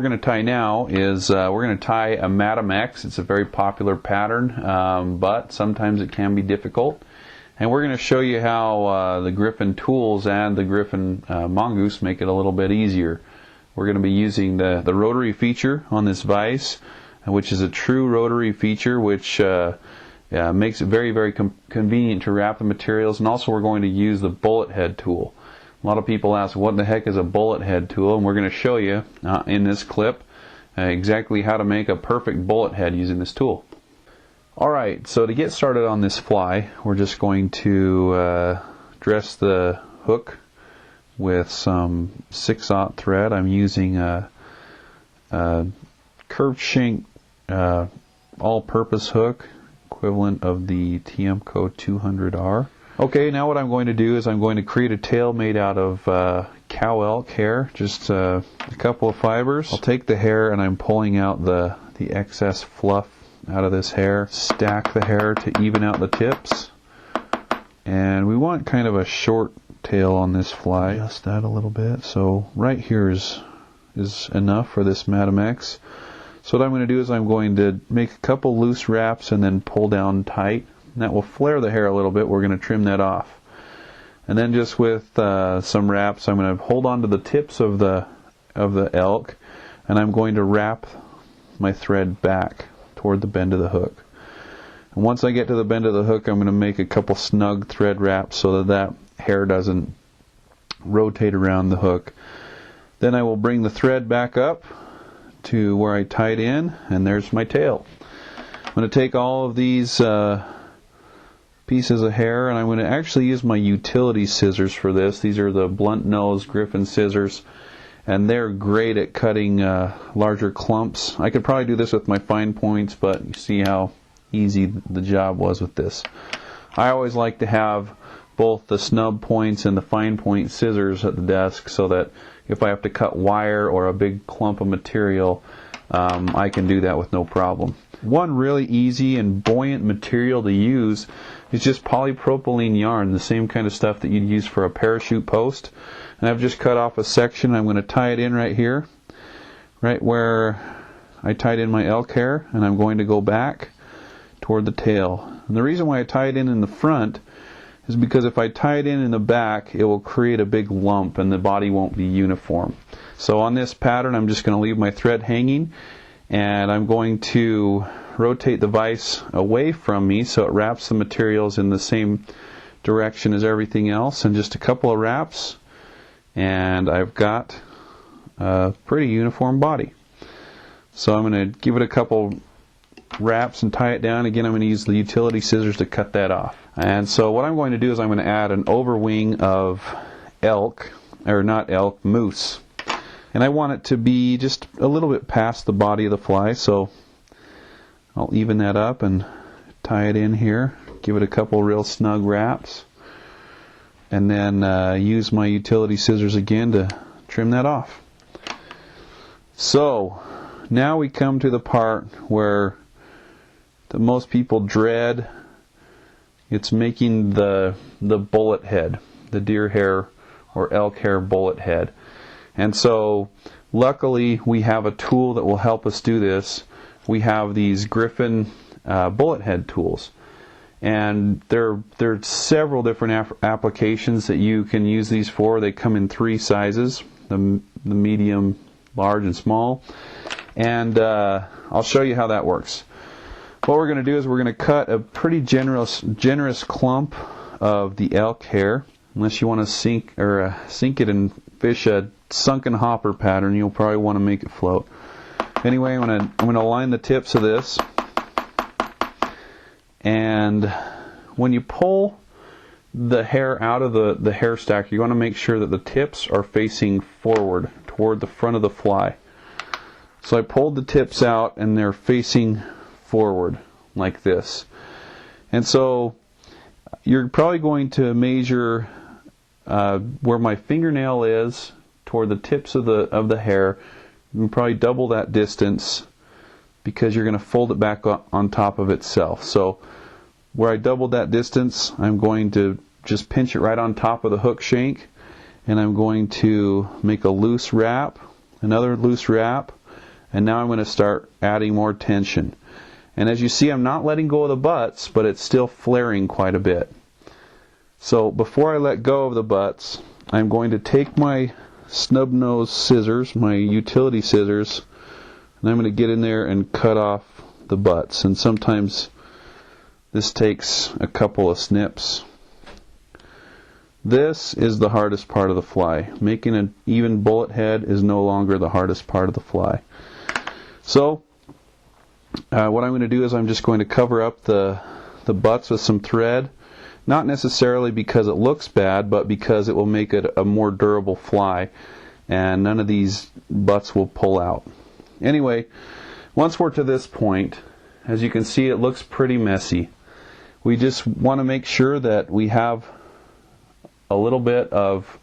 going to tie now is we're going to tie a Madam X. It's a very popular pattern, but sometimes it can be difficult. And we're going to show you how the Griffin tools and the Griffin mongoose make it a little bit easier. We're going to be using the rotary feature on this vise, which is a true rotary feature, which makes it very, very convenient to wrap the materials. And also we're going to use the bullet head tool. A lot of people ask, what the heck is a bullet head tool? And we're going to show you in this clip exactly how to make a perfect bullet head using this tool. Alright, so to get started on this fly, we're just going to dress the hook with some 6/0 thread. I'm using a curved shank all-purpose hook, equivalent of the TMCO 200R. Okay, now what I'm going to do is I'm going to create a tail made out of cow elk hair, just a couple of fibers. I'll take the hair and I'm pulling out the excess fluff out of this hair, stack the hair to even out the tips, and we want kind of a short tail on this fly. Adjust that a little bit, so right here is enough for this Madam X. So what I'm going to do is I'm going to make a couple loose wraps and then pull down tight. And that will flare the hair a little bit. We're going to trim that off. And then just with some wraps, I'm going to hold on to the tips of the elk, and I'm going to wrap my thread back toward the bend of the hook. And once I get to the bend of the hook, I'm going to make a couple snug thread wraps so that hair doesn't rotate around the hook. Then I will bring the thread back up to where I tied in, and there's my tail. I'm going to take all of these pieces of hair, and I'm going to actually use my utility scissors for this. These are the blunt nose Griffin scissors, and they're great at cutting larger clumps. I could probably do this with my fine points, but you see how easy the job was with this. I always like to have both the snub points and the fine point scissors at the desk so that if I have to cut wire or a big clump of material, I can do that with no problem. One really easy and buoyant material to use is just polypropylene yarn, the same kind of stuff that you'd use for a parachute post. And I've just cut off a section. I'm going to tie it in right here, right where I tied in my elk hair, and I'm going to go back toward the tail. And the reason why I tie it in the front is because if I tie it in the back, it will create a big lump and the body won't be uniform. So on this pattern, I'm just going to leave my thread hanging, and I'm going to rotate the vise away from me so it wraps the materials in the same direction as everything else, and just a couple of wraps, and I've got a pretty uniform body. So I'm going to give it a couple wraps and tie it down. Again, I'm going to use the utility scissors to cut that off. And so what I'm going to do is I'm going to add an overwing of elk, or not elk, moose. And I want it to be just a little bit past the body of the fly, so I'll even that up and tie it in here, give it a couple real snug wraps, and then use my utility scissors again to trim that off. So now we come to the part where most people dread. It's making the bullet head, the deer hair or elk hair bullet head. And so luckily we have a tool that will help us do this. We have these Griffin bullet head tools, and there are several different applications that you can use these for. They come in 3 sizes, the medium, large, and small, and I'll show you how that works. What we're going to do is we're going to cut a pretty generous clump of the elk hair. Unless you want to sink it and fish a sunken hopper pattern, you'll probably want to make it float. Anyway, I'm going to line the tips of this, and when you pull the hair out of the hair stack, you want to make sure that the tips are facing forward toward the front of the fly. So I pulled the tips out and they're facing forward like this. And so you're probably going to measure where my fingernail is toward the tips of the hair. You can probably double that distance because you're going to fold it back on top of itself. So where I doubled that distance, I'm going to just pinch it right on top of the hook shank, and I'm going to make a loose wrap, another loose wrap, And now I'm going to start adding more tension. And as you see, I'm not letting go of the butts, but it's still flaring quite a bit. So before I let go of the butts, I'm going to take my snub nose scissors, my utility scissors, and I'm going to get in there and cut off the butts. And sometimes this takes a couple of snips. This is the hardest part of the fly. Making an even bullet head is no longer the hardest part of the fly. So what I'm going to do is I'm just going to cover up the butts with some thread. Not necessarily because it looks bad, but because it will make it a more durable fly, and none of these butts will pull out. Anyway, once we're to this point, as you can see, it looks pretty messy. We just want to make sure that we have a little bit of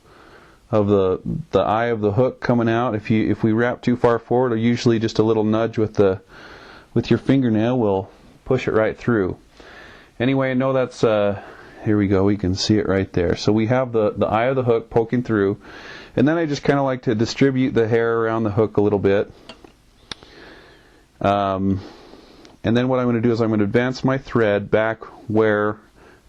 the eye of the hook coming out. If we wrap too far forward, or usually just a little nudge with your fingernail will push it right through. Anyway, I know that's here we go. We can see it right there. So we have the eye of the hook poking through, and then I just kind of like to distribute the hair around the hook a little bit. And then what I'm going to do is I'm going to advance my thread back where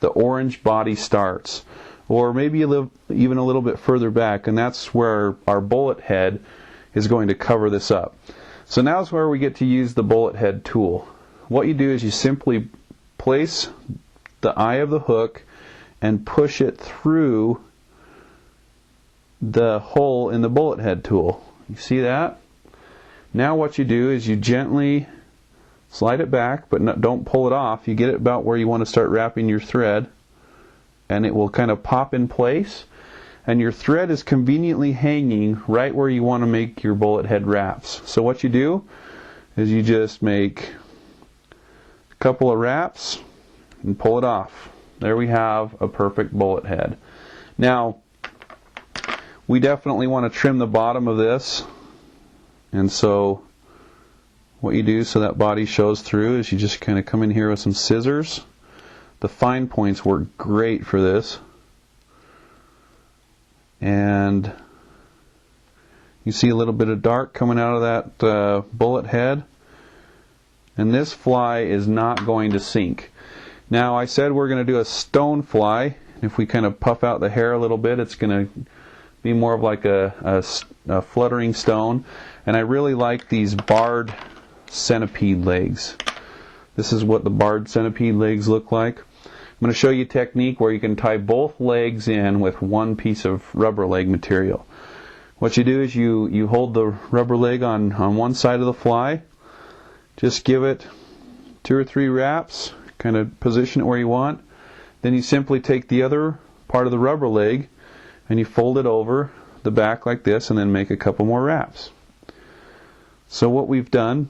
the orange body starts, or maybe even a little bit further back, and that's where our bullet head is going to cover this up. So now is where we get to use the bullet head tool. What you do is you simply place the eye of the hook and push it through the hole in the bullet head tool. You see that? Now what you do is you gently slide it back, but don't pull it off. You get it about where you want to start wrapping your thread, and it will kind of pop in place, and your thread is conveniently hanging right where you want to make your bullet head wraps. So what you do is you just make a couple of wraps and pull it off. There we have a perfect bullet head. Now, we definitely want to trim the bottom of this, and so what you do so that body shows through is you just kind of come in here with some scissors. The fine points work great for this. And you see a little bit of dark coming out of that bullet head. And this fly is not going to sink. Now I said we're going to do a stone fly. If we kind of puff out the hair a little bit, it's going to be more of like a fluttering stone. And I really like these barred centipede legs. This is what the barred centipede legs look like. I'm going to show you a technique where you can tie both legs in with one piece of rubber leg material. What you do is you hold the rubber leg on one side of the fly, just give it 2 or 3 wraps, kind of position it where you want. Then you simply take the other part of the rubber leg and you fold it over the back like this, and then make a couple more wraps. So what we've done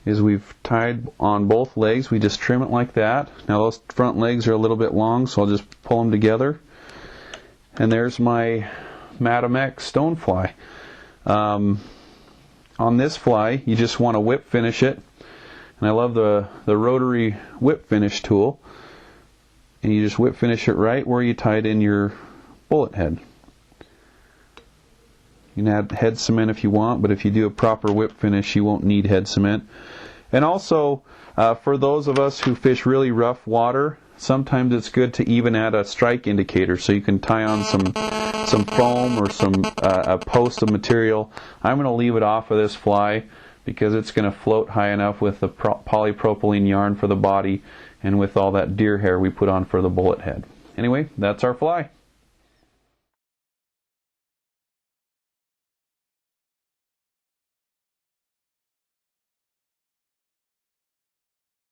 is we've tied on both legs. We just trim it like that. Now those front legs are a little bit long, so I'll just pull them together. And there's my Madam X stonefly. On this fly, you just want to whip finish it. And I love the Rotary whip finish tool. And you just whip finish it right where you tied in your bullet head. You can add head cement if you want, but if you do a proper whip finish, you won't need head cement. And also, for those of us who fish really rough water, sometimes it's good to even add a strike indicator, so you can tie on some foam or a post of material. I'm going to leave it off of this fly because it's going to float high enough with the polypropylene yarn for the body and with all that deer hair we put on for the bullet head. Anyway, that's our fly.